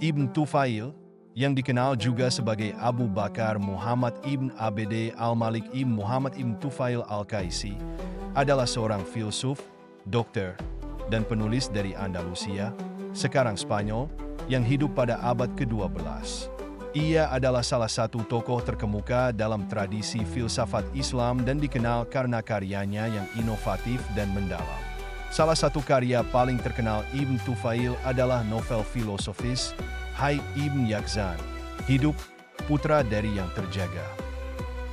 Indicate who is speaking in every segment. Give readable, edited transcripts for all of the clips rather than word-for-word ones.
Speaker 1: Ibn Tufail, yang dikenal juga sebagai Abu Bakar Muhammad ibn Abd al-Malik ibn Muhammad ibn Tufail al-Qaisi, adalah seorang filsuf, dokter, dan penulis dari Andalusia, sekarang Spanyol, yang hidup pada abad ke-12. Ia adalah salah satu tokoh terkemuka dalam tradisi filsafat Islam dan dikenal karena karyanya yang inovatif dan mendalam. Salah satu karya paling terkenal Ibn Tufail adalah novel filosofis Hai Ibn Yaqzan, Hidup, Putra dari Yang Terjaga.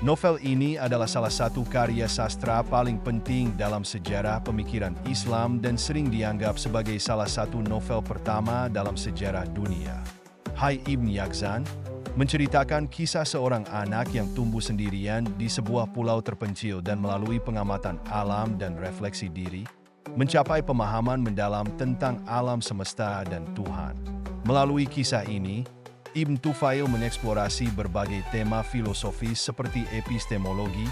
Speaker 1: Novel ini adalah salah satu karya sastra paling penting dalam sejarah pemikiran Islam dan sering dianggap sebagai salah satu novel pertama dalam sejarah dunia. Hai Ibn Yaqzan menceritakan kisah seorang anak yang tumbuh sendirian di sebuah pulau terpencil dan melalui pengamatan alam dan refleksi diri, mencapai pemahaman mendalam tentang alam semesta dan Tuhan. Melalui kisah ini, Ibn Tufail mengeksplorasi berbagai tema filosofis seperti epistemologi,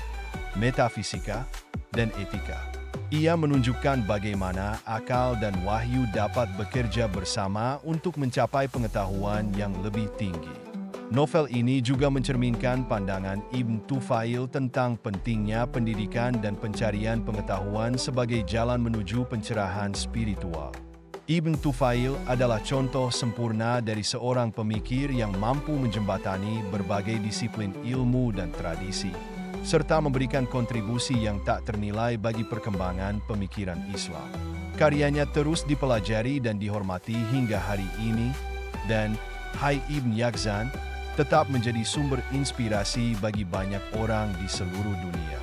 Speaker 1: metafisika, dan etika. Ia menunjukkan bagaimana akal dan wahyu dapat bekerja bersama untuk mencapai pengetahuan yang lebih tinggi. Novel ini juga mencerminkan pandangan Ibn Tufail tentang pentingnya pendidikan dan pencarian pengetahuan sebagai jalan menuju pencerahan spiritual. Ibn Tufail adalah contoh sempurna dari seorang pemikir yang mampu menjembatani berbagai disiplin ilmu dan tradisi, serta memberikan kontribusi yang tak ternilai bagi perkembangan pemikiran Islam. Karyanya terus dipelajari dan dihormati hingga hari ini, dan Hai Ibn Yaqzan tetap menjadi sumber inspirasi bagi banyak orang di seluruh dunia.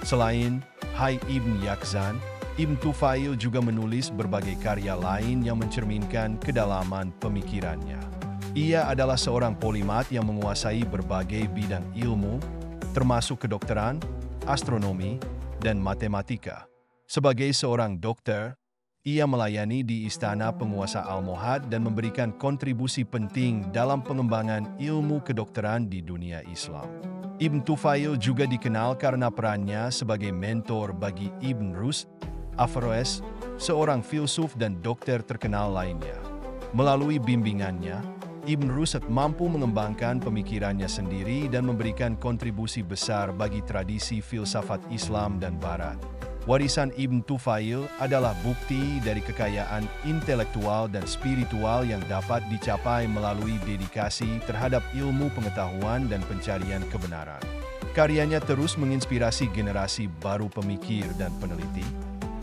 Speaker 1: Selain Hai Ibn Yaqzan, Ibn Tufail juga menulis berbagai karya lain yang mencerminkan kedalaman pemikirannya. Ia adalah seorang polimat yang menguasai berbagai bidang ilmu, termasuk kedokteran, astronomi, dan matematika. Sebagai seorang dokter, ia melayani di istana penguasa Almohad dan memberikan kontribusi penting dalam pengembangan ilmu kedokteran di dunia Islam. Ibn Tufail juga dikenal karena perannya sebagai mentor bagi Ibn Rushd, Averroes, seorang filsuf dan dokter terkenal lainnya. Melalui bimbingannya, Ibn Rushd mampu mengembangkan pemikirannya sendiri dan memberikan kontribusi besar bagi tradisi filsafat Islam dan Barat. Warisan Ibn Tufail adalah bukti dari kekayaan intelektual dan spiritual yang dapat dicapai melalui dedikasi terhadap ilmu pengetahuan dan pencarian kebenaran. Karyanya terus menginspirasi generasi baru pemikir dan peneliti,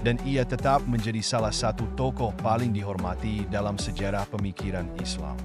Speaker 1: dan ia tetap menjadi salah satu tokoh paling dihormati dalam sejarah pemikiran Islam.